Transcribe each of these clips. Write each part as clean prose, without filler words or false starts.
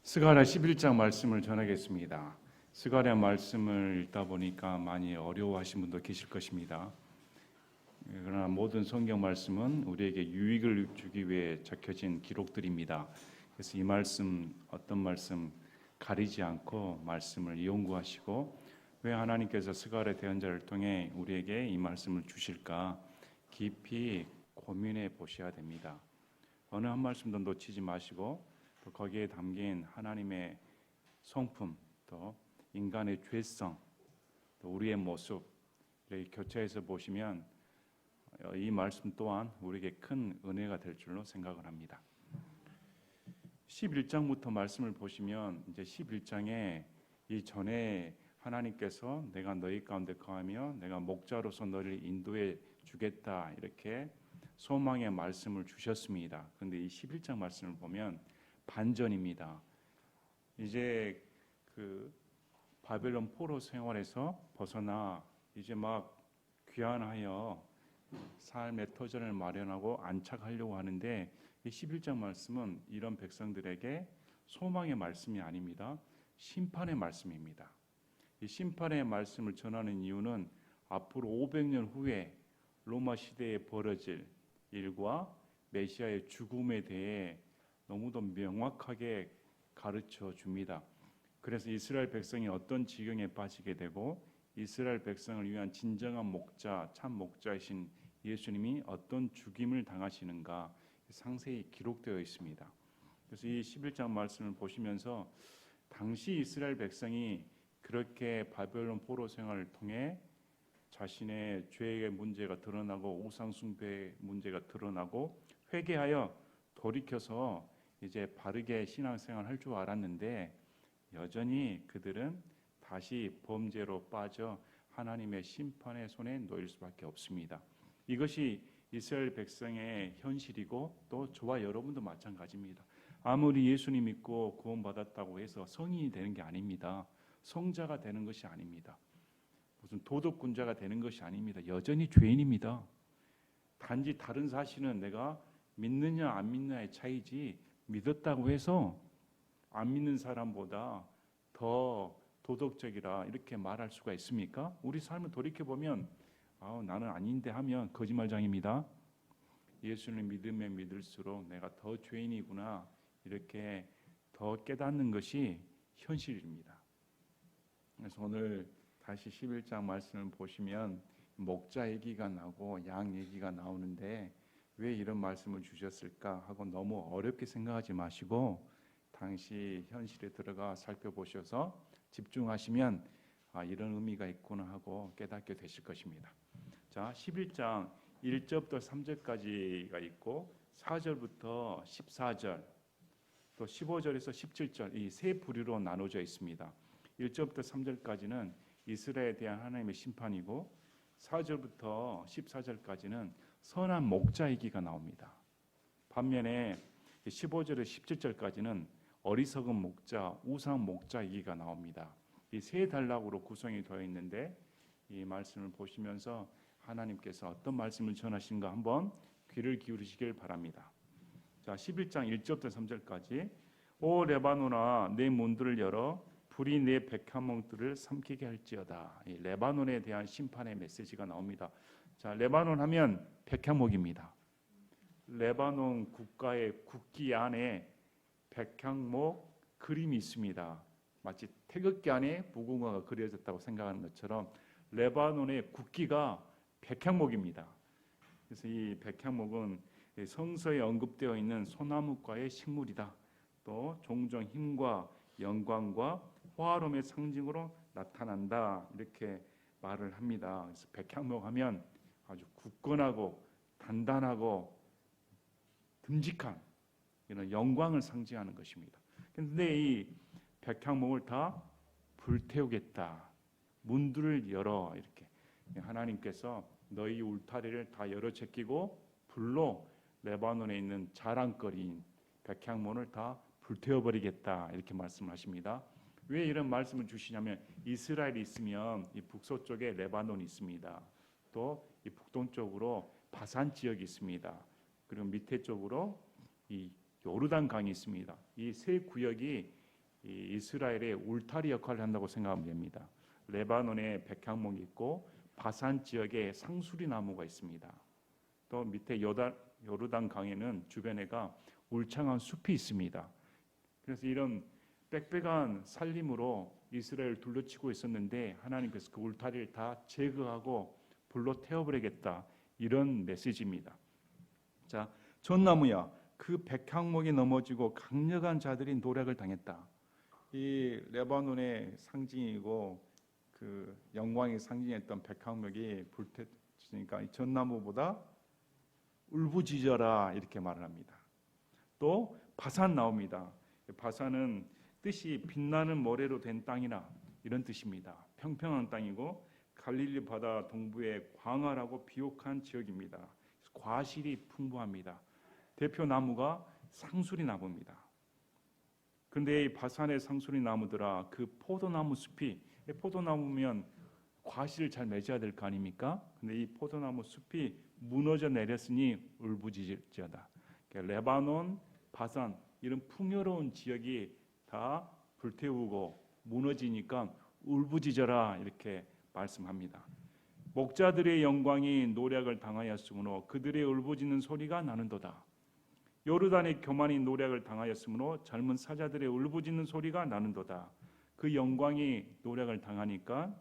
스가랴 11장 말씀을 전하겠습니다. 스가랴 말씀을 읽다 보니까 많이 어려워하신 분도 계실 것입니다. 그러나 모든 성경 말씀은 우리에게 유익을 주기 위해 적혀진 기록들입니다. 그래서 이 말씀, 어떤 말씀 가리지 않고 말씀을 연구하시고 왜 하나님께서 스가랴 대언자를 통해 우리에게 이 말씀을 주실까 깊이 고민해 보셔야 됩니다. 어느 한 말씀도 놓치지 마시고 또 거기에 담긴 하나님의 성품, 또 인간의 죄성, 또 우리의 모습 이렇게 교차해서 보시면 이 말씀 또한 우리에게 큰 은혜가 될 줄로 생각을 합니다. 11장부터 말씀을 보시면 이제 11장에 이 전에 하나님께서 내가 너희 가운데 거하며 내가 목자로서 너를 인도해 주겠다 이렇게 소망의 말씀을 주셨습니다. 그런데 이 11장 말씀을 보면 반전입니다. 이제 그 바벨론 포로 생활에서 벗어나 이제 막 귀환하여 삶의 터전을 마련하고 안착하려고 하는데 이 11장 말씀은 이런 백성들에게 소망의 말씀이 아닙니다. 심판의 말씀입니다. 이 심판의 말씀을 전하는 이유는 앞으로 500년 후에 로마 시대에 벌어질 일과 메시아의 죽음에 대해 너무도 명확하게 가르쳐 줍니다. 그래서 이스라엘 백성이 어떤 지경에 빠지게 되고 이스라엘 백성을 위한 진정한 목자, 참 목자이신 예수님이 어떤 죽임을 당하시는가 상세히 기록되어 있습니다. 그래서 이 11장 말씀을 보시면서 당시 이스라엘 백성이 그렇게 바벨론 포로 생활을 통해 자신의 죄의 문제가 드러나고 우상 숭배의 문제가 드러나고 회개하여 돌이켜서 이제 바르게 신앙생활을 할 줄 알았는데 여전히 그들은 다시 범죄로 빠져 하나님의 심판의 손에 놓일 수밖에 없습니다. 이것이 이스라엘 백성의 현실이고 또 저와 여러분도 마찬가지입니다. 아무리 예수님 믿고 구원받았다고 해서 성인이 되는 게 아닙니다. 성자가 되는 것이 아닙니다. 무슨 도덕군자가 되는 것이 아닙니다. 여전히 죄인입니다. 단지 다른 사실은 내가 믿느냐 안 믿느냐의 차이지 믿었다고 해서 안 믿는 사람보다 더 도덕적이라 이렇게 말할 수가 있습니까? 우리 삶을 돌이켜보면 나는 아닌데 하면 거짓말장입니다. 예수를 믿으면 믿을수록 내가 더 죄인이구나 이렇게 더 깨닫는 것이 현실입니다. 그래서 오늘 다시 11장 말씀을 보시면 목자 얘기가 나오고 양 얘기가 나오는데 왜 이런 말씀을 주셨을까 하고 너무 어렵게 생각하지 마시고 당시 현실에 들어가 살펴보셔서 집중하시면 이런 의미가 있구나 하고 깨닫게 되실 것입니다. 자, 11장 1절부터 3절까지가 있고 4절부터 14절 또 15절에서 17절 이 세 부류로 나눠져 있습니다. 1절부터 3절까지는 이스라엘에 대한 하나님의 심판이고 4절부터 14절까지는 선한 목자 얘기가 나옵니다. 반면에 15절에서 17절까지는 어리석은 목자, 우상 목자 얘기가 나옵니다. 이 세 단락으로 구성이 되어 있는데 이 말씀을 보시면서 하나님께서 어떤 말씀을 전하신가 한번 귀를 기울이시길 바랍니다. 자, 11장 1절부터 3절까지 오 레바논아 내 문들을 열어 불이 내 백향목들을 삼키게 할지어다. 이 레바논에 대한 심판의 메시지가 나옵니다. 자, 레바논 하면 백향목입니다. 레바논 국가의 국기 안에 백향목 그림이 있습니다. 마치 태극기 안에 무궁화가 그려졌다고 생각하는 것처럼 레바논의 국기가 백향목입니다. 그래서 이 백향목은 성서에 언급되어 있는 소나무과의 식물이다. 또 종종 힘과 영광과 화로움의 상징으로 나타난다. 이렇게 말을 합니다. 그래서 백향목 하면 아주 굳건하고 단단하고 듬직한 이런 영광을 상징하는 것입니다. 그런데 이 백향목을 다 불태우겠다. 문들을 열어 이렇게 하나님께서 너희 울타리를 다 열어 제끼고 불로 레바논에 있는 자랑거리인 백향목을 다 불태워버리겠다 이렇게 말씀하십니다. 왜 이런 말씀을 주시냐면 이스라엘이 있으면 이 북서쪽에 레바논이 있습니다. 또 이 북동쪽으로 바산 지역이 있습니다. 그리고 밑에 쪽으로 이 요르단 강이 있습니다. 이 세 구역이 이 이스라엘의 울타리 역할을 한다고 생각하면 됩니다. 레바논에 백향목이 있고 바산 지역에 상수리 나무가 있습니다. 또 밑에 요르단 강에는 주변에가 울창한 숲이 있습니다. 그래서 이런 빽빽한 산림으로 이스라엘을 둘러치고 있었는데 하나님께서 그 울타리를 다 제거하고 불로 태워버리겠다, 이런 메시지입니다. 자, 전나무야, 그 백향목이 넘어지고 강력한 자들이 노략을 당했다. 이 레바논의 상징이고 그 영광의 상징했던 백향목이 불태우니까 이 전나무보다 울부짖어라, 이렇게 말을 합니다. 또 바산 나옵니다. 바산은 뜻이 빛나는 모래로 된 땅이나 이런 뜻입니다. 평평한 땅이고 갈릴리 바다 동부의 광활하고 비옥한 지역입니다. 과실이 풍부합니다. 대표 나무가 상수리 나무입니다. 그런데 이 바산의 상수리 나무들아, 그 포도나무 숲이, 포도나무면 과실을 잘 맺어야 될 거 아닙니까? 근데 이 포도나무 숲이 무너져 내렸으니 울부짖을지어다. 레바논, 바산 이런 풍요로운 지역이 다 불태우고 무너지니까 울부짖어라, 이렇게 말씀합니다. 목자들의 영광이 노략을 당하였으므로 그들의 울부짖는 소리가 나는도다. 요르단의 교만이 노략을 당하였으므로 젊은 사자들의 울부짖는 소리가 나는도다. 그 영광이 노략을 당하니까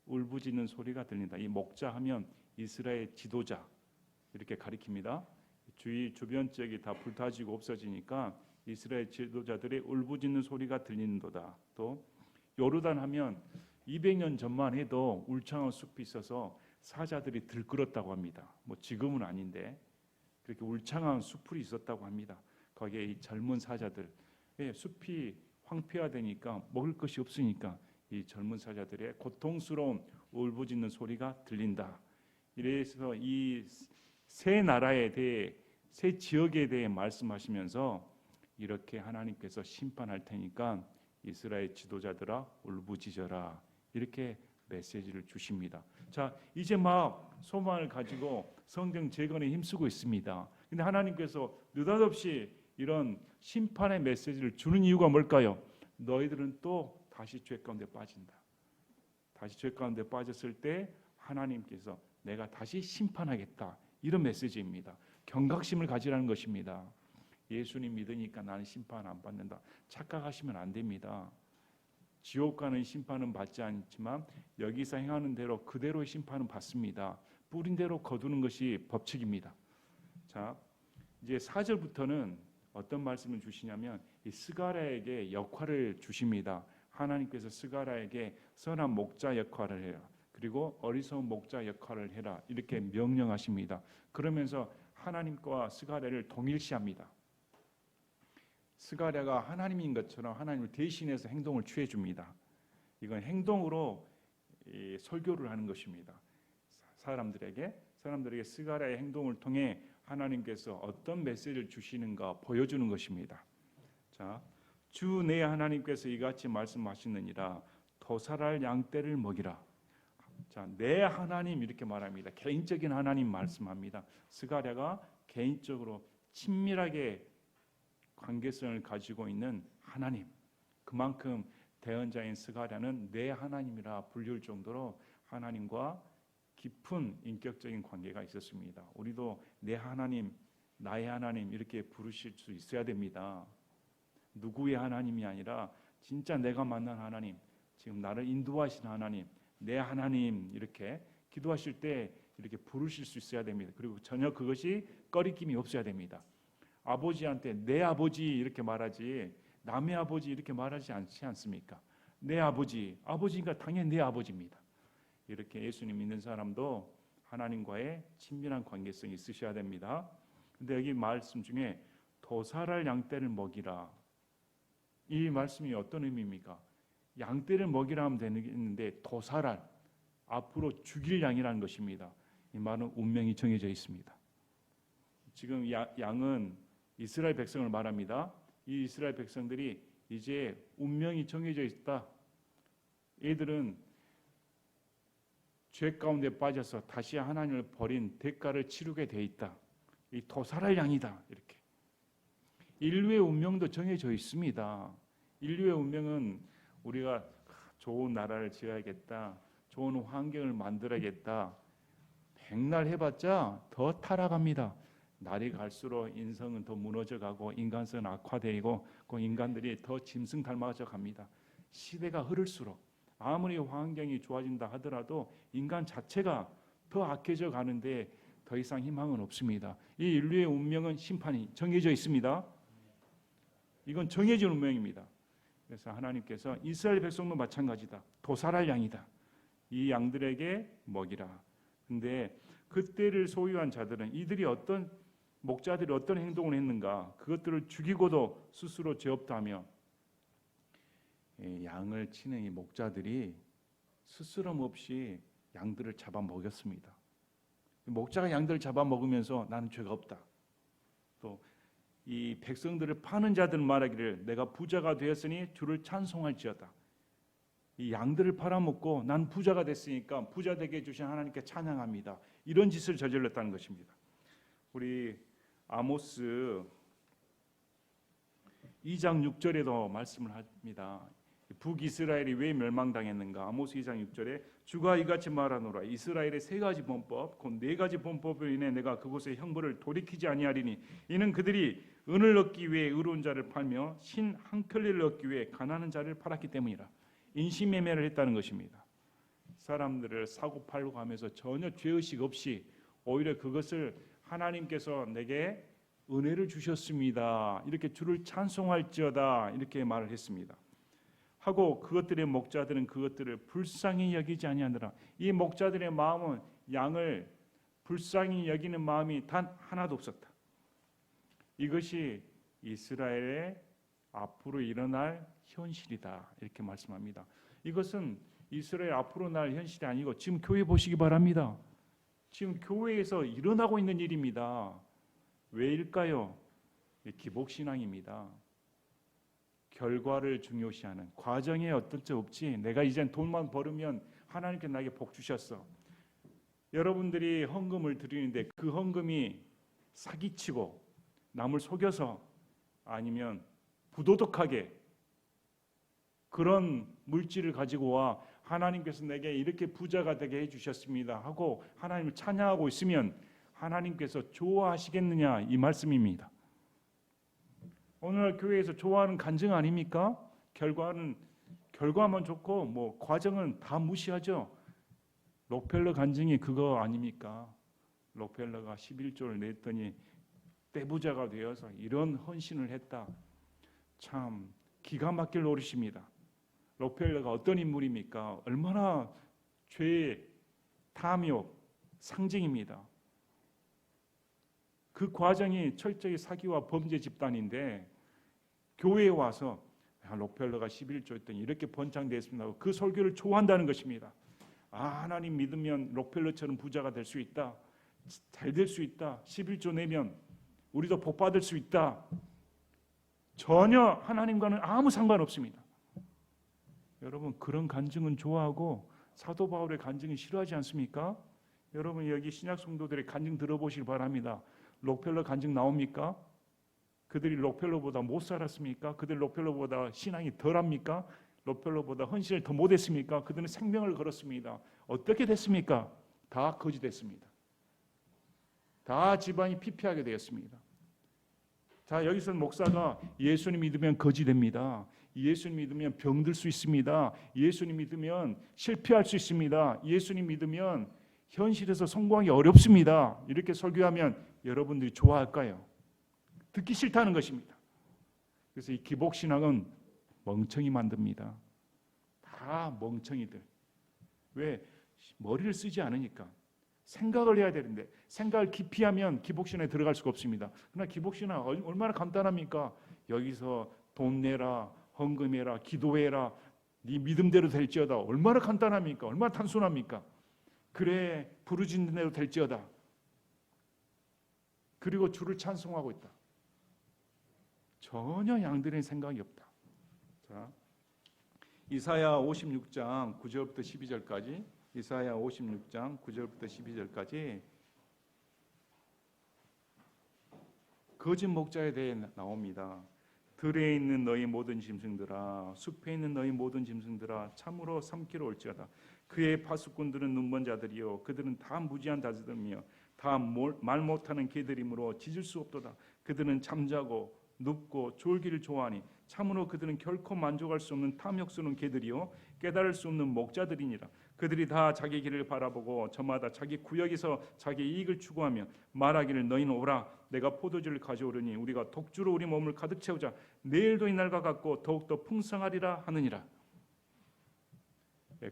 울부짖는 소리가 들린다. 이 목자 하면 이스라엘 지도자 이렇게 가리킵니다. 주변 지역이 다 불타지고 없어지니까 이스라엘 지도자들의 울부짖는 소리가 들리는도다. 또 요르단 하면 200년 전만 해도 울창한 숲이 있어서 사자들이 들끓었다고 합니다. 뭐 지금은 아닌데 그렇게 울창한 숲이 있었다고 합니다. 거기에 이 젊은 사자들, 숲이 황폐화되니까 먹을 것이 없으니까 이 젊은 사자들의 고통스러운 울부짖는 소리가 들린다. 이래서 이 세 나라에 대해, 세 지역에 대해 말씀하시면서 이렇게 하나님께서 심판할 테니까 이스라엘 지도자들아 울부짖어라, 이렇게 메시지를 주십니다. 자, 이제 막 소망을 가지고 성경 재건에 힘쓰고 있습니다. 근데 하나님께서 느닷없이 이런 심판의 메시지를 주는 이유가 뭘까요? 너희들은 또 다시 죄 가운데 빠진다. 다시 죄 가운데 빠졌을 때 하나님께서 내가 다시 심판하겠다, 이런 메시지입니다. 경각심을 가지라는 것입니다. 예수님 믿으니까 나는 심판 안 받는다, 착각하시면 안 됩니다. 지옥 가는 심판은 받지 않지만 여기서 행하는 대로 그대로의 심판은 받습니다. 뿌린 대로 거두는 것이 법칙입니다. 자, 이제 4절부터는 어떤 말씀을 주시냐면 이 스가랴에게 역할을 주십니다. 하나님께서 스가랴에게 선한 목자 역할을 해라, 그리고 어리석은 목자 역할을 해라, 이렇게 명령하십니다. 그러면서 하나님과 스가랴를 동일시합니다. 스가랴가 하나님인 것처럼 하나님을 대신해서 행동을 취해 줍니다. 이건 행동으로 설교를 하는 것입니다. 사람들에게 스가랴의 행동을 통해 하나님께서 어떤 메시지를 주시는가 보여주는 것입니다. 자, 주 내 하나님께서 이같이 말씀하시느니라. 도살할 양떼를 먹이라. 자, 내 하나님, 이렇게 말합니다. 개인적인 하나님 말씀합니다. 스가랴가 개인적으로 친밀하게 관계성을 가지고 있는 하나님, 그만큼 대언자인 스가랴는 내 하나님이라 불릴 정도로 하나님과 깊은 인격적인 관계가 있었습니다. 우리도 내 하나님, 나의 하나님 이렇게 부르실 수 있어야 됩니다. 누구의 하나님이 아니라 진짜 내가 만난 하나님, 지금 나를 인도하시는 하나님, 내 하나님, 이렇게 기도하실 때 이렇게 부르실 수 있어야 됩니다. 그리고 전혀 그것이 꺼리낌이 없어야 됩니다. 아버지한테 내 아버지 이렇게 말하지 남의 아버지 이렇게 말하지 않지 않습니까? 내 아버지, 아버지니까 당연히 내 아버지입니다. 이렇게 예수님 믿는 사람도 하나님과의 친밀한 관계성이 있으셔야 됩니다. 근데 여기 말씀 중에 도살할 양떼를 먹이라, 이 말씀이 어떤 의미입니까? 양떼를 먹이라 하면 되는데 도살할, 앞으로 죽일 양이라는 것입니다. 이 말은 운명이 정해져 있습니다. 지금 양은 이스라엘 백성을 말합니다. 이 이스라엘 백성들이 이제 운명이 정해져 있다. 얘들은 죄 가운데 빠져서 다시 하나님을 버린 대가를 치르게 돼 있다. 이 도살할 양이다. 이렇게 인류의 운명도 정해져 있습니다. 인류의 운명은 우리가 좋은 나라를 지어야겠다, 좋은 환경을 만들어야겠다, 백날 해봤자 더 타락합니다. 날이 갈수록 인성은 더 무너져가고 인간성은 악화되고 그 인간들이 더 짐승 닮아져 갑니다. 시대가 흐를수록 아무리 환경이 좋아진다 하더라도 인간 자체가 더 악해져 가는데 더 이상 희망은 없습니다. 이 인류의 운명은 심판이 정해져 있습니다. 이건 정해진 운명입니다. 그래서 하나님께서 이스라엘 백성도 마찬가지다. 도살할 양이다. 이 양들에게 먹이라. 근데 그때를 소유한 자들은 이들이 목자들이 어떤 행동을 했는가, 그것들을 죽이고도 스스로 죄 없다며 양을 치는 이 목자들이 스스럼 없이 양들을 잡아 먹였습니다. 목자가 양들을 잡아 먹으면서 나는 죄가 없다. 또 이 백성들을 파는 자들은 말하기를 내가 부자가 되었으니 주를 찬송할지어다. 이 양들을 팔아먹고 난 부자가 됐으니까 부자 되게 해주신 하나님께 찬양합니다. 이런 짓을 저질렀다는 것입니다. 우리 아모스 2장 6절에도 말씀을 합니다. 북이스라엘이 왜 멸망당했는가? 아모스 2장 6절에 주가 이같이 말하노라. 이스라엘의 세 가지 범법, 곧 네 가지 범법으로 인해 내가 그곳의 형벌을 돌이키지 아니하리니 이는 그들이 은을 얻기 위해 의로운 자를 팔며 신 한 켤레를 얻기 위해 가난한 자를 팔았기 때문이라. 인신매매를 했다는 것입니다. 사람들을 사고 팔고 하면서 전혀 죄의식 없이 오히려 그것을 하나님께서 내게 은혜를 주셨습니다. 이렇게 주를 찬송할지어다 이렇게 말을 했습니다. 하고 그것들의 목자들은 그것들을 불쌍히 여기지 아니하느라. 이 목자들의 마음은 양을 불쌍히 여기는 마음이 단 하나도 없었다. 이것이 이스라엘의 앞으로 일어날 현실이다 이렇게 말씀합니다. 이것은 이스라엘 앞으로 날 현실이 아니고 지금 교회 보시기 바랍니다. 지금 교회에서 일어나고 있는 일입니다. 왜일까요? 기복신앙입니다. 결과를 중요시하는, 과정에 어떨 지 없지 내가 이젠 돈만 벌으면 하나님께 나에게 복 주셨어. 여러분들이 헌금을 드리는데 그 헌금이 사기치고 남을 속여서 아니면 부도덕하게 그런 물질을 가지고 와 하나님께서 내게 이렇게 부자가 되게 해주셨습니다 하고 하나님을 찬양하고 있으면 하나님께서 좋아하시겠느냐 이 말씀입니다. 오늘날 교회에서 좋아하는 간증 아닙니까? 결과만 좋고 뭐 과정은 다 무시하죠. 록펠러 간증이 그거 아닙니까? 록펠러가 11조를 냈더니 떼부자가 되어서 이런 헌신을 했다. 참 기가 막힐 노릇입니다. 록펠러가 어떤 인물입니까? 얼마나 죄의 탐욕 상징입니다. 그 과정이 철저히 사기와 범죄 집단인데 교회에 와서 록펠러가 11조 했더니 이렇게 번창되었습니다. 그 설교를 좋아한다는 것입니다. 하나님 믿으면 록펠러처럼 부자가 될 수 있다. 잘 될 수 있다. 11조 내면 우리도 복 받을 수 있다. 전혀 하나님과는 아무 상관없습니다. 여러분 그런 간증은 좋아하고 사도 바울의 간증은 싫어하지 않습니까? 여러분 여기 신약 성도들의 간증 들어보시기 바랍니다. 록펠러 간증 나옵니까? 그들이 록펠러보다 못 살았습니까? 그들 록펠러보다 신앙이 덜합니까? 록펠러보다 헌신을 더 못했습니까? 그들은 생명을 걸었습니다. 어떻게 됐습니까? 다 거지됐습니다. 다 집안이 피폐하게 되었습니다. 자 여기서 목사가 예수님 믿으면 거지됩니다. 예수님 믿으면 병들 수 있습니다. 예수님 믿으면 실패할 수 있습니다. 예수님 믿으면 현실에서 성공하기 어렵습니다. 이렇게 설교하면 여러분들이 좋아할까요? 듣기 싫다는 것입니다. 그래서 이 기복신앙은 멍청이 만듭니다. 다 멍청이들. 왜? 머리를 쓰지 않으니까. 생각을 해야 되는데 생각을 깊이 하면 기복신앙에 들어갈 수가 없습니다. 그러나 기복신앙 얼마나 간단합니까? 여기서 돈 내라, 헌금해라, 기도해라, 네 믿음대로 될지어다. 얼마나 간단합니까? 얼마나 단순합니까? 그래 부르짖는 대로 될지어다. 그리고 주를 찬송하고 있다. 전혀 양들의 생각이 없다. 자, 이사야 56장 9절부터 12절까지 이사야 56장 9절부터 12절까지 거짓 목자에 대해 나옵니다. 들에 있는 너희 모든 짐승들아, 숲에 있는 너희 모든 짐승들아, 참으로 삼키러 올지어다. 그의 파수꾼들은 눈먼 자들이요, 그들은 다 무지한 자들이며 다 말 못하는 개들이므로 짖을 수 없도다. 그들은 잠자고 눕고 졸기를 좋아하니 참으로 그들은 결코 만족할 수 없는 탐욕스러운 개들이요, 깨달을 수 없는 목자들이니라. 그들이 다 자기 길을 바라보고 저마다 자기 구역에서 자기 이익을 추구하며 말하기를 너희는 오라, 내가 포도주를 가져오르니 우리가 독주로 우리 몸을 가득 채우자. 내일도 이날과 같고 더욱더 풍성하리라 하느니라.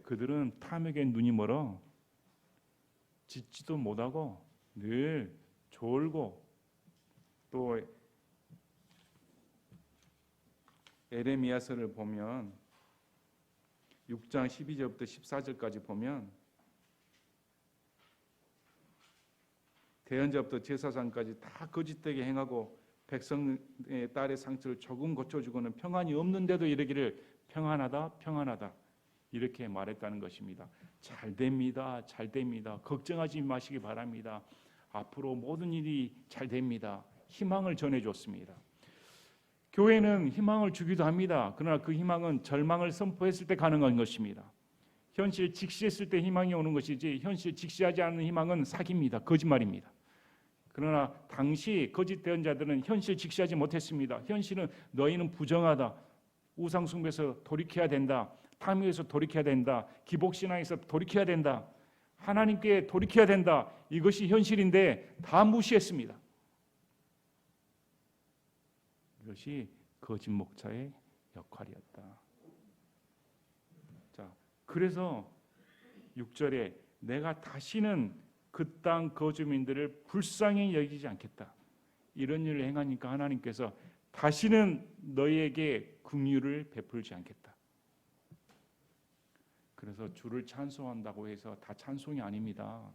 그들은 탐욕에 눈이 멀어 짖지도 못하고 늘 졸고, 또 에레미야서를 보면 6장 12절부터 14절까지 보면 대언자부터 제사장까지 다 거짓되게 행하고 백성의 딸의 상처를 조금 고쳐주고는 평안이 없는데도 이르기를 평안하다 평안하다 이렇게 말했다는 것입니다. 잘 됩니다. 잘 됩니다. 걱정하지 마시기 바랍니다. 앞으로 모든 일이 잘 됩니다. 희망을 전해줬습니다. 교회는 희망을 주기도 합니다. 그러나 그 희망은 절망을 선포했을 때 가능한 것입니다. 현실 직시했을 때 희망이 오는 것이지 현실 직시하지 않는 희망은 사기입니다. 거짓말입니다. 그러나 당시 거짓 대언자들은 현실 직시하지 못했습니다. 현실은 너희는 부정하다, 우상숭배에서 돌이켜야 된다, 탐욕에서 돌이켜야 된다, 기복신앙에서 돌이켜야 된다, 하나님께 돌이켜야 된다, 이것이 현실인데 다 무시했습니다. 이것이 거짓 목자의 역할이었다. 자, 그래서 6절에 내가 다시는 그 땅 거주민들을 불쌍히 여기지 않겠다, 이런 일을 행하니까 하나님께서 다시는 너희에게 긍휼을 베풀지 않겠다. 그래서 주를 찬송한다고 해서 다 찬송이 아닙니다.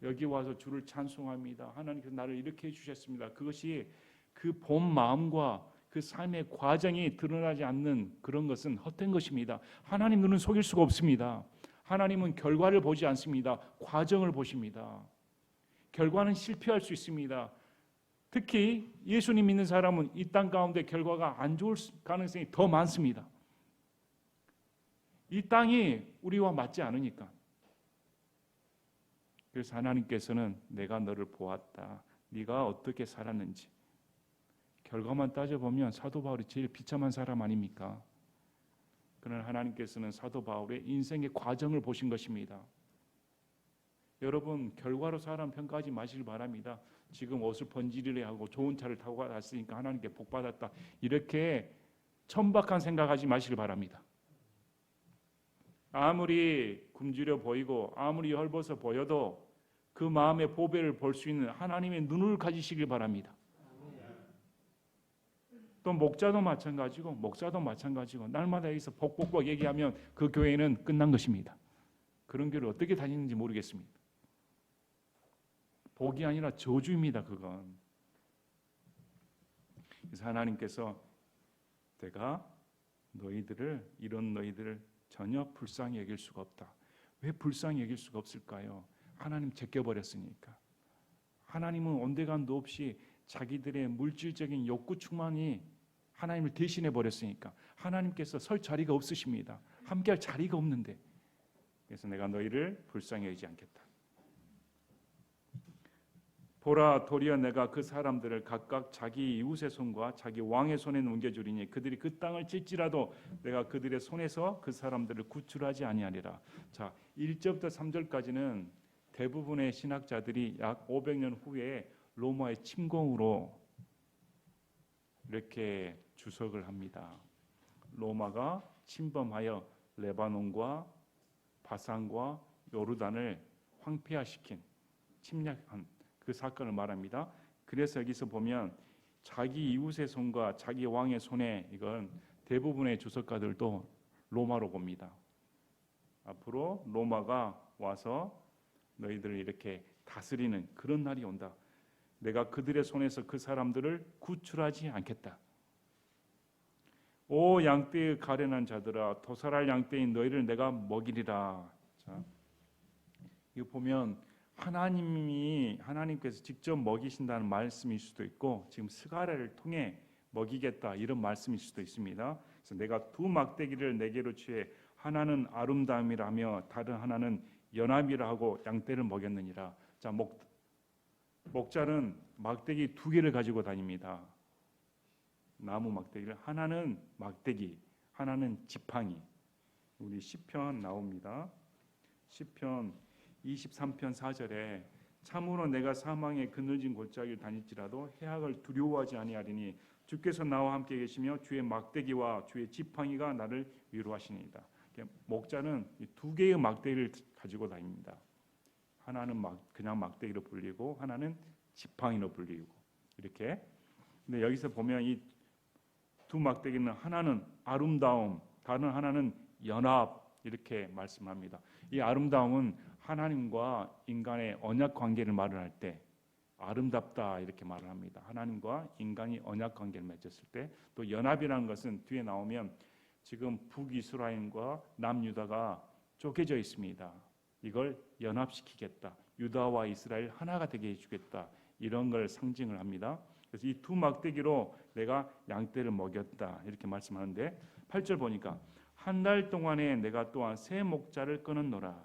여기 와서 주를 찬송합니다. 하나님께서 나를 이렇게 해주셨습니다. 그것이 그 본 마음과 그 삶의 과정이 드러나지 않는 그런 것은 헛된 것입니다. 하나님 눈은 속일 수가 없습니다. 하나님은 결과를 보지 않습니다. 과정을 보십니다. 결과는 실패할 수 있습니다. 특히 예수님 믿는 사람은 이 땅 가운데 결과가 안 좋을 가능성이 더 많습니다. 이 땅이 우리와 맞지 않으니까. 그래서 하나님께서는 내가 너를 보았다, 네가 어떻게 살았는지. 결과만 따져보면 사도 바울이 제일 비참한 사람 아닙니까? 그러나 하나님께서는 사도 바울의 인생의 과정을 보신 것입니다. 여러분, 결과로 사람 평가하지 마시길 바랍니다. 지금 옷을 번지르르 하고 좋은 차를 타고 갔으니까 하나님께 복 받았다, 이렇게 천박한 생각하지 마시길 바랍니다. 아무리 굶주려 보이고 아무리 헐벗어 보여도 그 마음의 보배를 볼 수 있는 하나님의 눈을 가지시길 바랍니다. 또 목자도 마찬가지고 목사도 마찬가지고 날마다 여기서 복복복 얘기하면 그 교회는 끝난 것입니다. 그런 교회를 어떻게 다니는지 모르겠습니다. 복이 아니라 저주입니다. 그건. 그래서 하나님께서 내가 이런 너희들을 전혀 불쌍히 여길 수가 없다. 왜 불쌍히 여길 수가 없을까요? 하나님 제껴버렸으니까. 하나님은 온데간도 없이 자기들의 물질적인 욕구 충만이 하나님을 대신해 버렸으니까 하나님께서 설 자리가 없으십니다. 함께할 자리가 없는데, 그래서 내가 너희를 불쌍히 여기지 않겠다. 보라, 도리어 내가 그 사람들을 각각 자기 이웃의 손과 자기 왕의 손에 넘겨주리니 그들이 그 땅을 찔지라도 내가 그들의 손에서 그 사람들을 구출하지 아니하리라. 자, 1절부터 3절까지는 대부분의 신학자들이 약 500년 후에 로마의 침공으로 이렇게 주석을 합니다. 로마가 침범하여 레바논과 바산과 요르단을 황폐화시킨, 침략한 그 사건을 말합니다. 그래서 여기서 보면 자기 이웃의 손과 자기 왕의 손에, 이건 대부분의 주석가들도 로마로 봅니다. 앞으로 로마가 와서 너희들을 이렇게 다스리는 그런 날이 온다. 내가 그들의 손에서 그 사람들을 구출하지 않겠다. 오 양떼의 가련한 자들아, 도살할 양떼인 너희를 내가 먹이리라. 자, 이거 보면 하나님께서 직접 먹이신다는 말씀일 수도 있고, 지금 스가랴를 통해 먹이겠다 이런 말씀일 수도 있습니다. 그래서 내가 두 막대기를 내게로 취해 하나는 아름다움이라 하며 다른 하나는 연합이라 하고 양떼를 먹였느니라. 자, 목자는 막대기 두 개를 가지고 다닙니다. 나무 막대기를 하나는 막대기, 하나는 지팡이. 우리 시편 나옵니다. 시편 23편 4절에 참으로 내가 사망의 그늘진 골짜기를 다닐지라도 해악을 두려워하지 아니하리니 주께서 나와 함께 계시며 주의 막대기와 주의 지팡이가 나를 위로하시니이다. 목자는 두 개의 막대기를 가지고 다닙니다. 하나는 그냥 막대기로 불리고 하나는 지팡이로 불리고 이렇게. 근데 여기서 보면 이 두 막대기는 하나는 아름다움, 다른 하나는 연합 이렇게 말씀합니다. 이 아름다움은 하나님과 인간의 언약 관계를 말을 할 때 아름답다 이렇게 말을 합니다. 하나님과 인간이 언약 관계를 맺었을 때. 또 연합이라는 것은 뒤에 나오면 지금 북이스라엘과 남유다가 쪼개져 있습니다. 이걸 연합시키겠다. 유다와 이스라엘 하나가 되게 해주겠다. 이런 걸 상징을 합니다. 그래서 이 두 막대기로 내가 양떼를 먹였다 이렇게 말씀하는데 8절 보니까 한 달 동안에 내가 또한 새 목자를 끊었노라.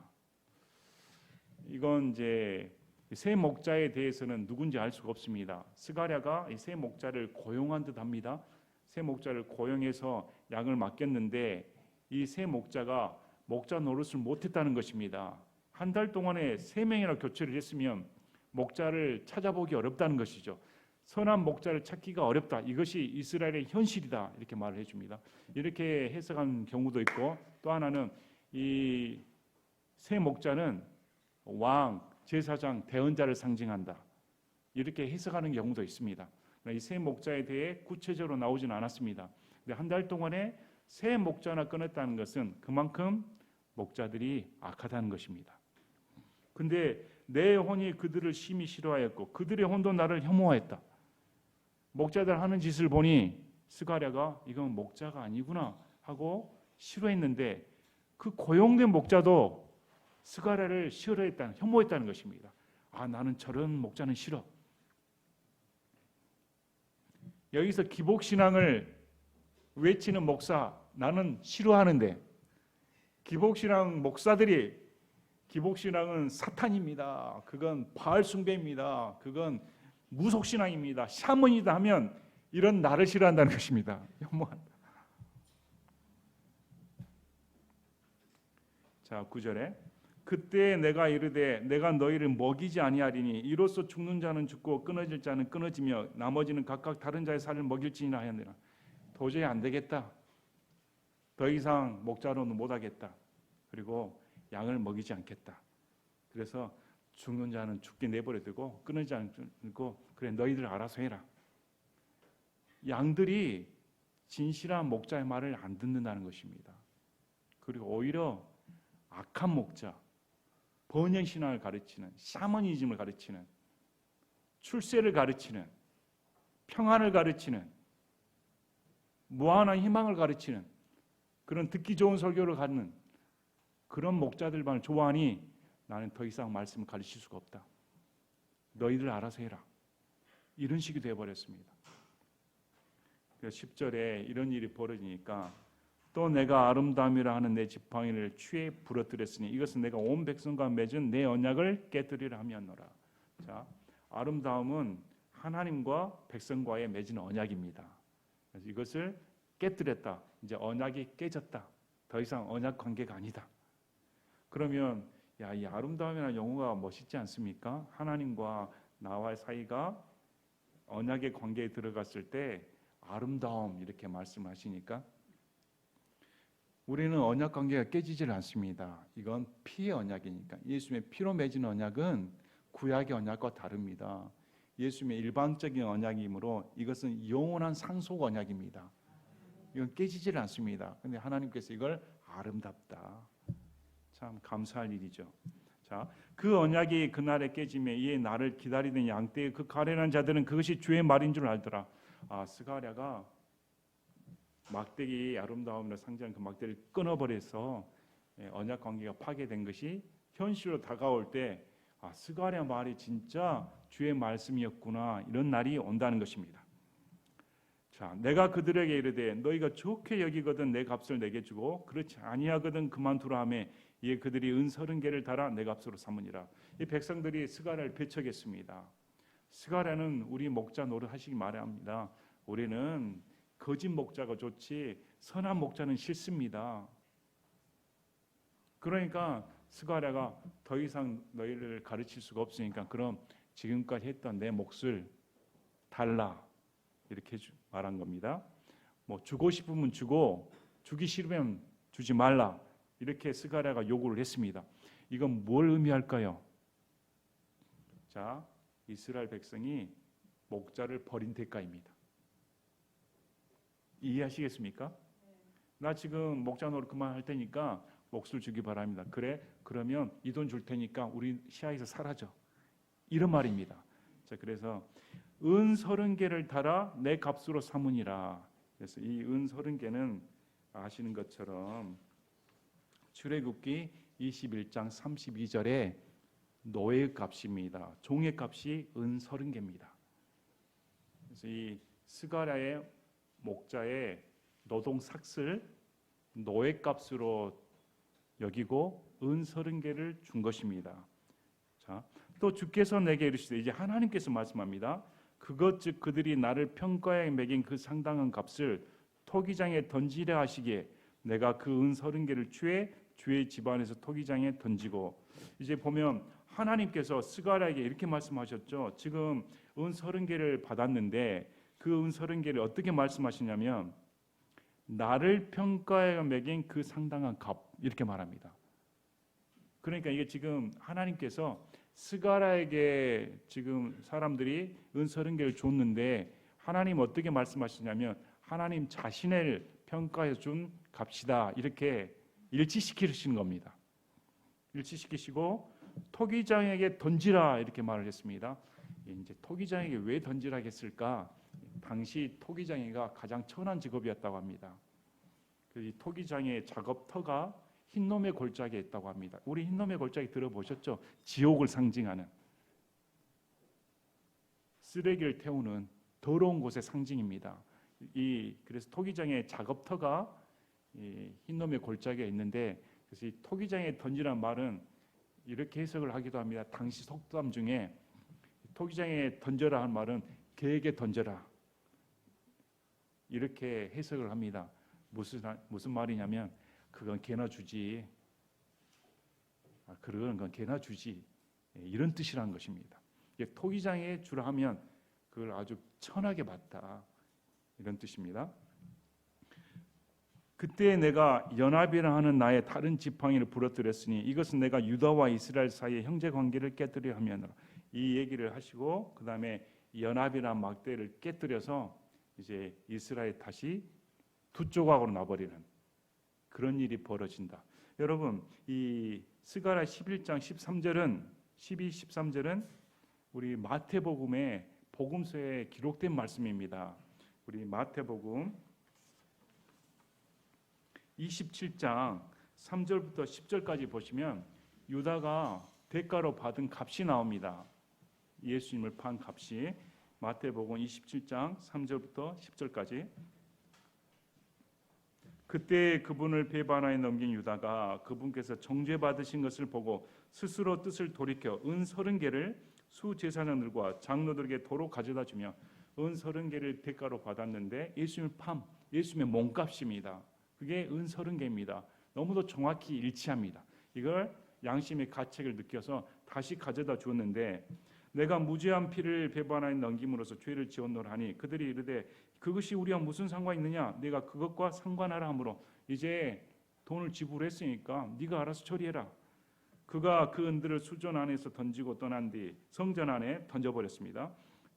이건 이제 새 목자에 대해서는 누군지 알 수가 없습니다. 스가랴가 이 새 목자를 고용한 듯합니다. 새 목자를 고용해서 양을 맡겼는데 이 새 목자가 목자 노릇을 못했다는 것입니다. 한 달 동안에 3명이나 교체를 했으면 목자를 찾아보기 어렵다는 것이죠. 선한 목자를 찾기가 어렵다. 이것이 이스라엘의 현실이다. 이렇게 말을 해줍니다. 이렇게 해석하는 경우도 있고 또 하나는 이 새 목자는 왕, 제사장, 대언자를 상징한다. 이렇게 해석하는 경우도 있습니다. 이 새 목자에 대해 구체적으로 나오지는 않았습니다. 근데 한 달 동안에 새 목자나 끊었다는 것은 그만큼 목자들이 악하다는 것입니다. 근데 내 혼이 그들을 심히 싫어하였고 그들의 혼도 나를 혐오하였다. 목자들 하는 짓을 보니 스가랴가 이건 목자가 아니구나 하고 싫어했는데 그 고용된 목자도 스가랴를 싫어했다는, 혐오했다는 것입니다. 아, 나는 저런 목자는 싫어. 여기서 기복신앙을 외치는 목사 나는 싫어하는데 기복신앙 목사들이 기복신앙은 사탄입니다. 그건 바알 숭배입니다. 그건 무속신앙입니다. 샤먼이다 하면 이런 나를 싫어한다는 것입니다. 혐오한다. 자, 9절에 그때 내가 이르되 내가 너희를 먹이지 아니하리니 이로써 죽는 자는 죽고 끊어질 자는 끊어지며 나머지는 각각 다른 자의 살을 먹일지니라 하였느니라. 도저히 안 되겠다. 더 이상 목자로는 못하겠다. 그리고 양을 먹이지 않겠다. 그래서 죽는 자는 죽게 내버려 두고 끊어지지 않고 그래 너희들 알아서 해라. 양들이 진실한 목자의 말을 안 듣는다는 것입니다. 그리고 오히려 악한 목자, 번영신앙을 가르치는, 샤머니즘을 가르치는, 출세를 가르치는, 평안을 가르치는, 무한한 희망을 가르치는 그런 듣기 좋은 설교를 갖는 그런 목자들만 좋아하니 나는 더 이상 말씀을 가르칠 수가 없다. 너희들 알아서 해라. 이런 식이 되어버렸습니다. 그래서 10절에 이런 일이 벌어지니까 또 내가 아름다움이라 하는 내 지팡이를 취해 부러뜨렸으니 이것은 내가 온 백성과 맺은 내 언약을 깨뜨리려 함이었노라. 자, 아름다움은 하나님과 백성과의 맺은 언약입니다. 그래서 이것을 깨뜨렸다. 이제 언약이 깨졌다. 더 이상 언약 관계가 아니다. 그러면 야, 이 아름다움이나 영어가 멋있지 않습니까? 하나님과 나와의 사이가 언약의 관계에 들어갔을 때 아름다움 이렇게 말씀하시니까 우리는 언약 관계가 깨지질 않습니다. 이건 피의 언약이니까. 예수님의 피로 맺은 언약은 구약의 언약과 다릅니다. 예수님의 일방적인 언약이므로 이것은 영원한 상속 언약입니다. 이건 깨지질 않습니다. 그런데 하나님께서 이걸 아름답다. 참 감사할 일이죠. 자, 그 언약이 그날에 깨지며 이에 나를 기다리는 양떼의 그 가련한 자들은 그것이 주의 말인 줄 알더라. 아, 스가랴가 막대기 아름다움으로 상징한 그 막대기를 끊어버려서 언약 관계가 파괴된 것이 현실로 다가올 때 아, 스가랴 말이 진짜 주의 말씀이었구나 이런 날이 온다는 것입니다. 자, 내가 그들에게 이르되 너희가 좋게 여기거든 내 값을 내게 주고 그렇지 아니하거든 그만두라 하며 이에 그들이 은 30개를 달아 내 값으로 삼으니라. 이 백성들이 스가랴를 배척했습니다. 스가랴는 우리 목자 노릇하시기 마련합니다. 우리는 거짓 목자가 좋지 선한 목자는 싫습니다. 그러니까 스가랴가 더 이상 너희를 가르칠 수가 없으니까 그럼 지금까지 했던 내 몫을 달라 이렇게 말한 겁니다. 뭐 주고 싶으면 주고 주기 싫으면 주지 말라 이렇게 스가랴가 요구를 했습니다. 이건 뭘 의미할까요? 자, 이스라엘 백성이 목자를 버린 대가입니다. 이해하시겠습니까? 나 지금 목자 노릇 그만할 테니까 몫을 주기 바랍니다. 그래? 그러면 이 돈 줄 테니까 우리 시야에서 사라져. 이런 말입니다. 자, 그래서 은 30개를 달아 내 값으로 삼으니라. 그래서 이 은 30개는 아시는 것처럼 출애굽기 21장 32절에 노예 값입니다. 종의 값이 은 30개입니다. 그래서 이 스가랴의 목자의 노동 삭슬 노예 값으로 여기고 은 30개를 준 것입니다. 자, 또 주께서 내게 이르시되 이제 하나님께서 말씀합니다. 그것 즉 그들이 나를 평가에 매긴 그 상당한 값을 토기장에 던지려 하시기에 내가 그 은 30개를 취해 주의 집안에서 토기장에 던지고 이제 보면 하나님께서 스가랴에게 이렇게 말씀하셨죠. 지금 은 30개를 받았는데 그 은 30개를 어떻게 말씀하시냐면 나를 평가에 매긴 그 상당한 값 이렇게 말합니다. 그러니까 이게 지금 하나님께서 스가랴에게 지금 사람들이 은 30개를 줬는데 하나님 어떻게 말씀하시냐면 하나님 자신을 평가해 준 값이다 이렇게 일치시키시는 겁니다. 일치시키시고 토기장에게 던지라 이렇게 말을 했습니다. 이제 토기장에게 왜 던지라 했을까? 당시 토기장이가 가장 천한 직업이었다고 합니다. 이 토기장의 작업터가 흰놈의 골짜기에 있다고 합니다. 우리 흰놈의 골짜기 들어보셨죠? 지옥을 상징하는 쓰레기를 태우는 더러운 곳의 상징입니다. 그래서 토기장의 작업터가 흰놈의 골짜기에 있는데 그래서 이 토기장에 던지라는 말은 이렇게 해석을 하기도 합니다. 당시 속담 중에 토기장에 던져라 한 말은 개에게 던져라 이렇게 해석을 합니다. 무슨 말이냐면 그건 개나 주지. 그런 건 개나 주지. 이런 뜻이라는 것입니다. 토기장에 주라 하면 그걸 아주 천하게 받다. 이런 뜻입니다. 그때 내가 연합이라 하는 나의 다른 지팡이를 부러뜨렸으니 이것은 내가 유다와 이스라엘 사이의 형제 관계를 깨뜨려 하면으로 이 얘기를 하시고 그 다음에 연합이라는 막대를 깨뜨려서 이제 이스라엘 다시 두 조각으로 나버리는 그런 일이 벌어진다. 여러분 이 스가랴 11장 13절은 12, 13절은 우리 마태복음의 복음서에 기록된 말씀입니다. 우리 마태복음 27장 3절부터 10절까지 보시면 유다가 대가로 받은 값이 나옵니다. 예수님을 판 값이 마태복음 27장 3절부터 10절까지 그때 그분을 배반하여 넘긴 유다가 그분께서 정죄받으신 것을 보고 스스로 뜻을 돌이켜 은 30개를 수제사장들과 장로들에게 도로 가져다 주며 은 30개를 대가로 받았는데 예수님을 판 예수님의 몸값입니다. 그게 은 30개입니다. 너무도 정확히 일치합니다. 이걸 양심의 가책을 느껴서 다시 가져다 주었는데 내가 무죄한 피를 배반하여 넘김으로써 죄를 지었노라 하니 그들이 이르되 그것이 우리와 무슨 상관이 있느냐 내가 그것과 상관하라 하므로 이제 돈을 지불했으니까 네가 알아서 처리해라. 그가 그 은들을 수전 안에서 던지고 떠난 뒤 성전 안에 던져버렸습니다.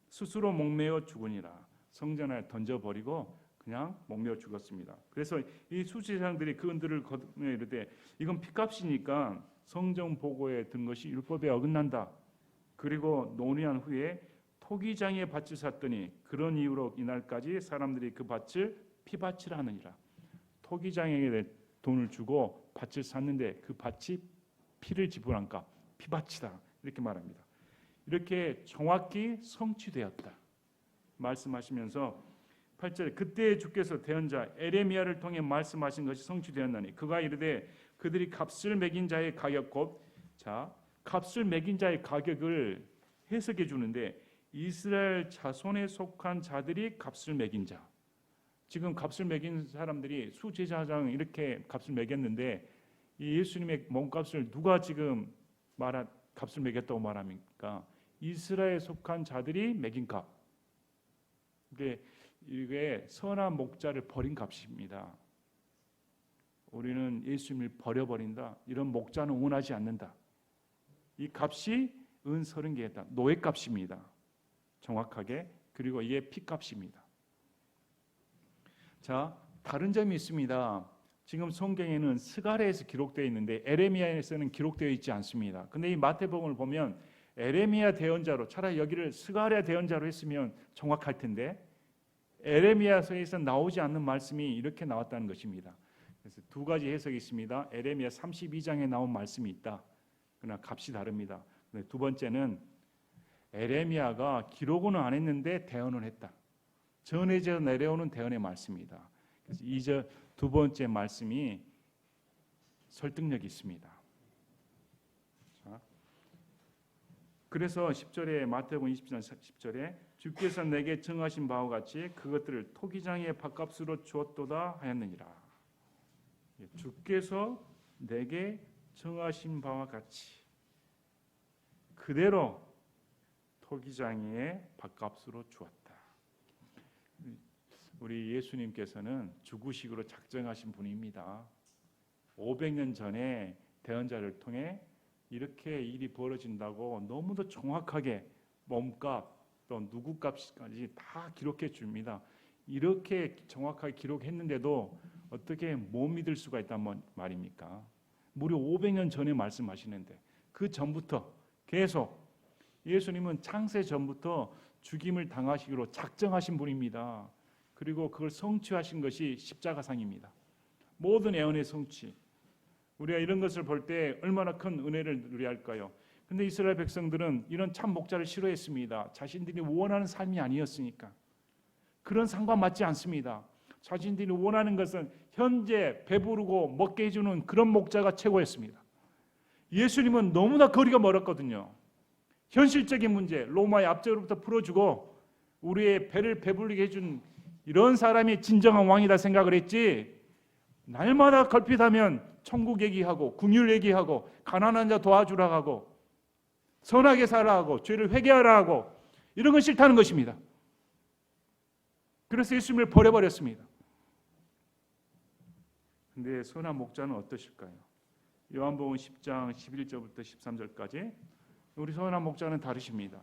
스스로 목매어 죽으니라. 성전 안에 던져버리고 그냥 목매어 죽었습니다. 그래서 이 수제사장들이 그 은들을 거두며 이르되 이건 피값이니까 성전 보고에 든 것이 율법에 어긋난다. 그리고 논의한 후에 토기장의 밭을 샀더니 그런 이유로 이날까지 사람들이 그 밭을 피밭이라 하느니라. 토기장에게 돈을 주고 밭을 샀는데 그 밭이 피를 지불한 값 피밭이다 이렇게 말합니다. 이렇게 정확히 성취되었다 말씀하시면서 8절에 그때 주께서 대언자 에레미야를 통해 말씀하신 것이 성취되었나니 그가 이르되 그들이 값을 매긴 자의 가격 곧 값을 매긴 자의 가격을 해석해 주는데 이스라엘 자손에 속한 자들이 값을 매긴 자. 지금 값을 매긴 사람들이 수제사장 이렇게 값을 매겼는데 이 예수님의 몸값을 누가 지금 값을 매겼다고 말합니까? 이스라엘에 속한 자들이 매긴 값. 이게 선한 목자를 버린 값입니다. 우리는 예수님을 버려버린다. 이런 목자는 원하지 않는다. 이 값이 은 30개다. 노예값입니다. 정확하게. 그리고 이게 피값입니다. 자, 다른 점이 있습니다. 지금 성경에는 스가랴에서 기록되어 있는데 에레미야에서는 기록되어 있지 않습니다. 근데 이 마태복음을 보면 에레미야 대언자로, 차라리 여기를 스가랴 대언자로 했으면 정확할 텐데 에레미야서에서 나오지 않는 말씀이 이렇게 나왔다는 것입니다. 그래서 두 가지 해석이 있습니다. 에레미야 32장에 나온 말씀이 있다. 그러나 값이 다릅니다. 두 번째는 에레미야가 기록은 안 했는데 대언을 했다. 전해져 내려오는 대언의 말씀이다. 그래서 두 번째 말씀이 설득력이 있습니다. 자, 그래서 10절에 마태복음 27장 10절에 주께서 내게 정하신 바와 같이 그것들을 토기장의 밥값으로 주었도다 하였느니라. 주께서 내게 정하신 바와 같이 그대로 토기장의 밥값으로 주었다. 우리 예수님께서는 주구식으로 작정하신 분입니다. 500년 전에 대언자를 통해 이렇게 일이 벌어진다고 너무도 정확하게 몸값 또 누구값까지 다 기록해 줍니다. 이렇게 정확하게 기록했는데도 어떻게 못 믿을 수가 있단 말입니까? 무려 500년 전에 말씀하시는데 그 전부터 계속 예수님은 창세 전부터 죽임을 당하시기로 작정하신 분입니다. 그리고 그걸 성취하신 것이 십자가상입니다. 모든 애언의 성취. 우리가 이런 것을 볼 때 얼마나 큰 은혜를 누려야 할까요? 근데 이스라엘 백성들은 이런 참 목자를 싫어했습니다. 자신들이 원하는 삶이 아니었으니까. 그런 상관 맞지 않습니다. 자신들이 원하는 것은 현재 배부르고 먹게 해주는 그런 목자가 최고였습니다. 예수님은 너무나 거리가 멀었거든요. 현실적인 문제, 로마의 압제로부터 풀어주고 우리의 배를 배불리게 해준 이런 사람이 진정한 왕이다 생각을 했지, 날마다 걸핏하면 천국 얘기하고 긍휼 얘기하고 가난한 자 도와주라 하고 선하게 살아 하고 죄를 회개하라 하고 이런 건 싫다는 것입니다. 그래서 예수님을 버려버렸습니다. 근데 선한 목자는 어떠실까요? 요한복음 10장 11절부터 13절까지 우리 선한 목자는 다르십니다.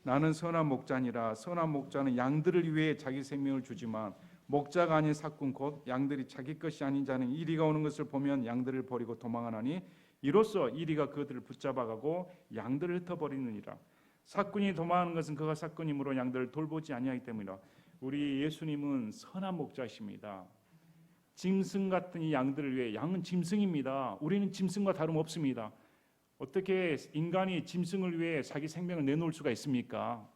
나는 선한 목자니라. 선한 목자는 양들을 위해 자기 생명을 주지만 목자가 아닌 삭군 곧 양들이 자기 것이 아닌 자는 이리가 오는 것을 보면 양들을 버리고 도망하나니 이로써 이리가 그들을 붙잡아가고 양들을 흩어버리느니라. 삭군이 도망하는 것은 그가 삭군이므로 양들을 돌보지 아니하기 때문이라. 우리 예수님은 선한 목자이십니다. 짐승 같은 이 양들을 위해, 양은 짐승입니다. 우리는 짐승과 다름없습니다. 어떻게 인간이 짐승을 위해 자기 생명을 내놓을 수가 있습니까?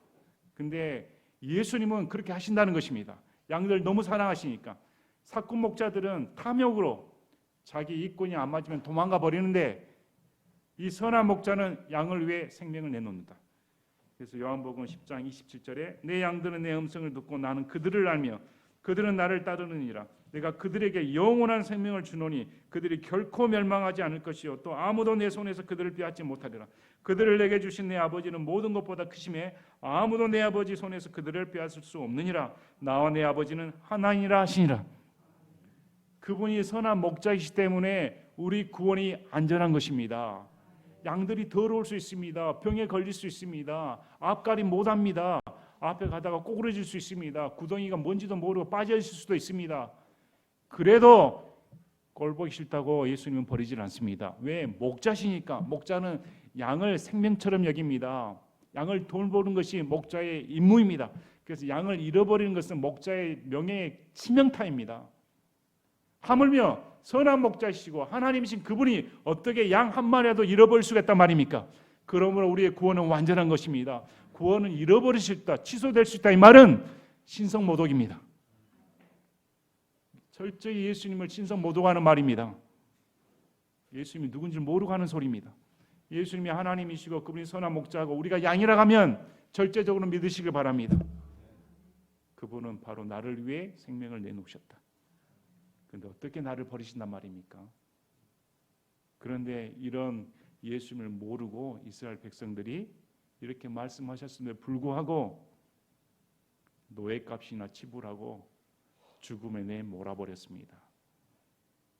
근데 예수님은 그렇게 하신다는 것입니다. 양들 너무 사랑하시니까. 삭군 목자들은 탐욕으로 자기 이권이 안 맞으면 도망가 버리는데 이 선한 목자는 양을 위해 생명을 내놓는다. 그래서 요한복음 10장 27절에 내 양들은 내 음성을 듣고 나는 그들을 알며 그들은 나를 따르느니라. 내가 그들에게 영원한 생명을 주노니 그들이 결코 멸망하지 않을 것이요 또 아무도 내 손에서 그들을 빼앗지 못하리라. 그들을 내게 주신 내 아버지는 모든 것보다 크심에 아무도 내 아버지 손에서 그들을 빼앗을 수 없느니라. 나와 내 아버지는 하나니라 하시니라. 그분이 선한 목자이시 때문에 우리 구원이 안전한 것입니다. 양들이 더러울 수 있습니다. 병에 걸릴 수 있습니다. 앞가림 못합니다. 앞에 가다가 꼬꾸라질 수 있습니다. 구덩이가 뭔지도 모르고 빠져 있을 수도 있습니다. 그래도 꼴보기 싫다고 예수님은 버리질 않습니다. 왜? 목자시니까. 목자는 양을 생명처럼 여깁니다. 양을 돌보는 것이 목자의 임무입니다. 그래서 양을 잃어버리는 것은 목자의 명예의 치명타입니다. 하물며 선한 목자시고 하나님이신 그분이 어떻게 양 한 마리라도 잃어버릴 수가 있단 말입니까? 그러므로 우리의 구원은 완전한 것입니다. 구원은 잃어버릴 수 있다, 취소될 수 있다, 이 말은 신성모독입니다. 철저히 예수님을 신성모독하는 말입니다. 예수님이 누군지 모르고 하는 소리입니다. 예수님이 하나님이시고 그분이 선한 목자고 우리가 양이라 하면 절대적으로 믿으시길 바랍니다. 그분은 바로 나를 위해 생명을 내놓으셨다. 그런데 어떻게 나를 버리신단 말입니까? 그런데 이런 예수님을 모르고 이스라엘 백성들이 이렇게 말씀하셨음에도 불구하고 노예값이나 지불하고 죽음에 내몰아버렸습니다.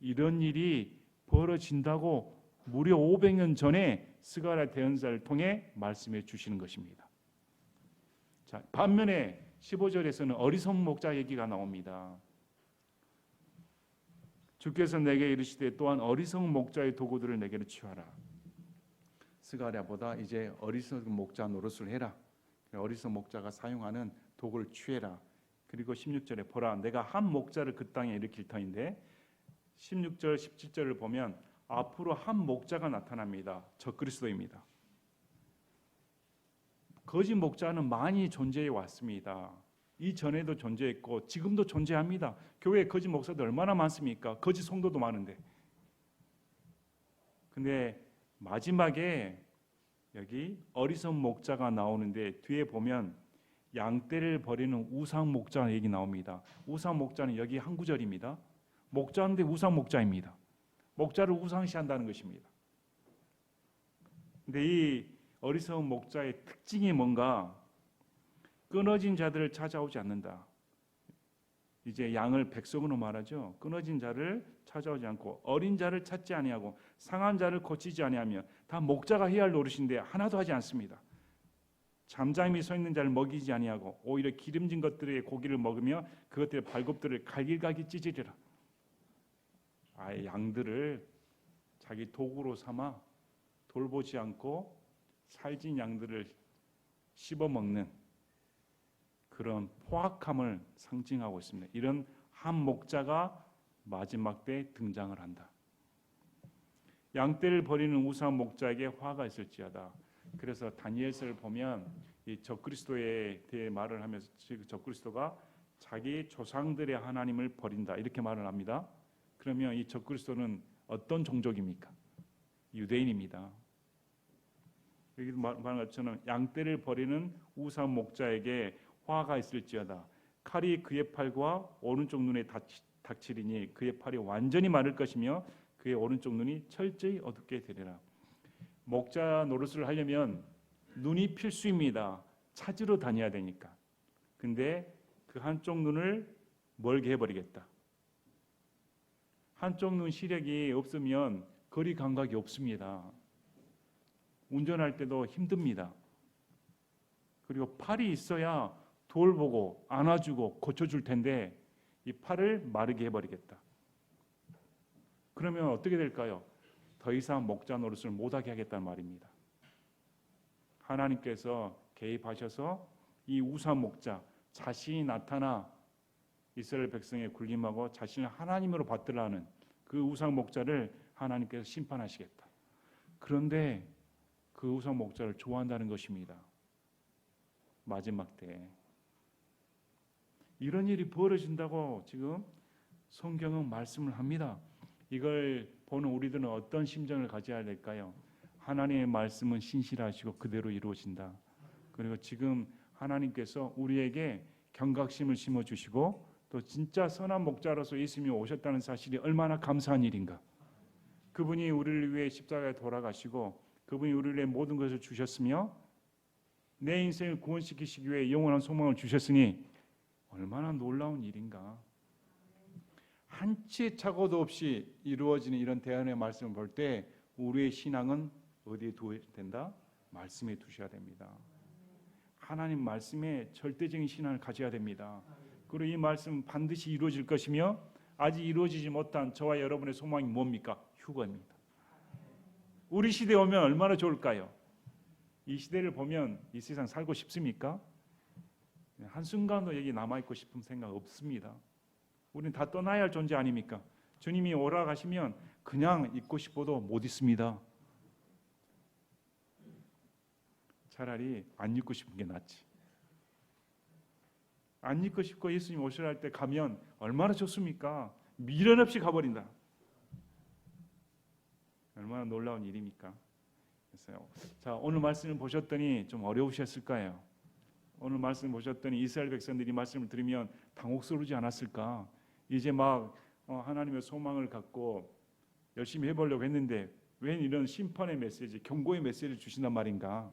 이런 일이 벌어진다고 무려 500년 전에 스가랴 대언자를 통해 말씀해 주시는 것입니다. 자, 반면에 15절에서는 어리석은 목자 얘기가 나옵니다. 주께서 내게 이르시되 또한 어리석은 목자의 도구들을 내게로 취하라. 스가랴보다 이제 어리석은 목자 노릇을 해라. 어리석은 목자가 사용하는 도구를 취해라. 그리고 16절에 보라 내가 한 목자를 그 땅에 일으킬 터인데 16절 17절을 보면 앞으로 한 목자가 나타납니다. 적그리스도입니다. 거짓 목자는 많이 존재해 왔습니다. 이전에도 존재했고 지금도 존재합니다. 교회에 거짓 목사들 얼마나 많습니까? 거짓 성도도 많은데. 근데 마지막에 여기 어리석은 목자가 나오는데 뒤에 보면 양떼를 버리는 우상 목자 얘기 나옵니다. 우상 목자는 여기 한 구절입니다. 목자인데 우상 목자입니다. 목자를 우상시한다는 것입니다. 근데 이 어리석은 목자의 특징이 뭔가 끊어진 자들을 찾아오지 않는다. 이제 양을 백성으로 말하죠. 끊어진 자를 찾아오지 않고 어린 자를 찾지 아니하고 상한 자를 고치지 아니하며 다 목자가 해야 할 노릇인데 하나도 하지 않습니다. 잠잠히 서 있는 자를 먹이지 아니하고 오히려 기름진 것들의 고기를 먹으며 그것들의 발굽들을 갈길갈길 찢으리라. 아예 양들을 자기 도구로 삼아 돌보지 않고 살진 양들을 씹어먹는 그런 포악함을 상징하고 있습니다. 이런 한 목자가 마지막 때 등장을 한다. 양떼를 버리는 우상 목자에게 화가 있을지어다. 그래서 다니엘서를 보면 이 적그리스도에 대해 말을 하면서 적그리스도가 자기 조상들의 하나님을 버린다 이렇게 말을 합니다. 그러면 이 적그리스도는 어떤 종족입니까? 유대인입니다. 여기 말한 것처럼 양떼를 버리는 우상 목자에게 화가 있을지어다. 칼이 그의 팔과 오른쪽 눈에 닥치리니 그의 팔이 완전히 마를 것이며 그의 오른쪽 눈이 철저히 어둡게 되리라. 목자 노릇을 하려면 눈이 필수입니다. 찾으러 다녀야 되니까. 근데 그 한쪽 눈을 멀게 해버리겠다. 한쪽 눈 시력이 없으면 거리 감각이 없습니다. 운전할 때도 힘듭니다. 그리고 팔이 있어야 돌보고 안아주고 고쳐줄 텐데 이 팔을 마르게 해버리겠다. 그러면 어떻게 될까요? 더 이상 목자 노릇을 못하게 하겠다는 말입니다. 하나님께서 개입하셔서 이 우상 목자 자신이 나타나 이스라엘 백성의 굴림하고 자신을 하나님으로 받들라는 그 우상 목자를 하나님께서 심판하시겠다. 그런데 그 우상 목자를 좋아한다는 것입니다. 마지막 때 이런 일이 벌어진다고 지금 성경은 말씀을 합니다. 이걸 보는 우리들은 어떤 심정을 가져야 될까요? 하나님의 말씀은 신실하시고 그대로 이루어진다. 그리고 지금 하나님께서 우리에게 경각심을 심어주시고 또 진짜 선한 목자로서 예수님이 오셨다는 사실이 얼마나 감사한 일인가. 그분이 우리를 위해 십자가에 돌아가시고 그분이 우리를 위해 모든 것을 주셨으며 내 인생을 구원시키시기 위해 영원한 소망을 주셨으니 얼마나 놀라운 일인가. 한치의 착오도 없이 이루어지는 이런 대안의 말씀을 볼 때 우리의 신앙은 어디에 두어야 된다? 말씀에 두셔야 됩니다. 하나님 말씀에 절대적인 신앙을 가져야 됩니다. 그리고 이 말씀은 반드시 이루어질 것이며 아직 이루어지지 못한 저와 여러분의 소망이 뭡니까? 휴거입니다. 우리 시대에 오면 얼마나 좋을까요? 이 시대를 보면 이 세상 살고 싶습니까? 한순간도 여기 남아있고 싶은 생각 없습니다. 우리는 다 떠나야 할 존재 아닙니까? 주님이 오라 가시면 그냥 있고 싶어도 못 있습니다. 차라리 안 믿고 싶은 게 낫지. 안 믿고 싶고 예수님 오시라 할 때 가면 얼마나 좋습니까? 미련 없이 가버린다. 얼마나 놀라운 일입니까? 그래서 자, 오늘 말씀을 보셨더니 좀 어려우셨을 거예요. 오늘 말씀 보셨더니 이스라엘 백성들이 말씀을 들으면 당혹스러우지 않았을까? 이제 막 하나님의 소망을 갖고 열심히 해보려고 했는데 왜 이런 심판의 메시지, 경고의 메시지를 주신단 말인가?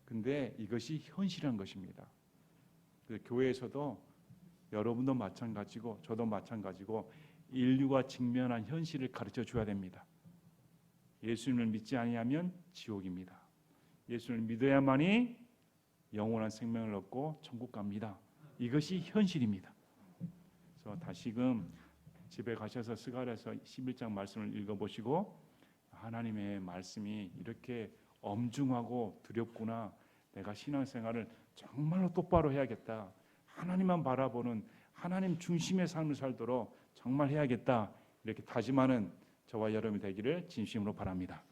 근데 이것이 현실한 것입니다. 그래서 교회에서도 여러분도 마찬가지고 저도 마찬가지고 인류가 직면한 현실을 가르쳐 줘야 됩니다. 예수님을 믿지 아니하면 지옥입니다. 예수를 믿어야만이 영원한 생명을 얻고 천국 갑니다. 이것이 현실입니다. 그래서 다시금 집에 가셔서 스가랴서 11장 말씀을 읽어보시고 하나님의 말씀이 이렇게 엄중하고 두렵구나. 내가 신앙생활을 정말로 똑바로 해야겠다. 하나님만 바라보는 하나님 중심의 삶을 살도록 정말 해야겠다. 이렇게 다짐하는 저와 여러분이 되기를 진심으로 바랍니다.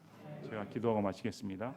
제가 기도하고 마치겠습니다.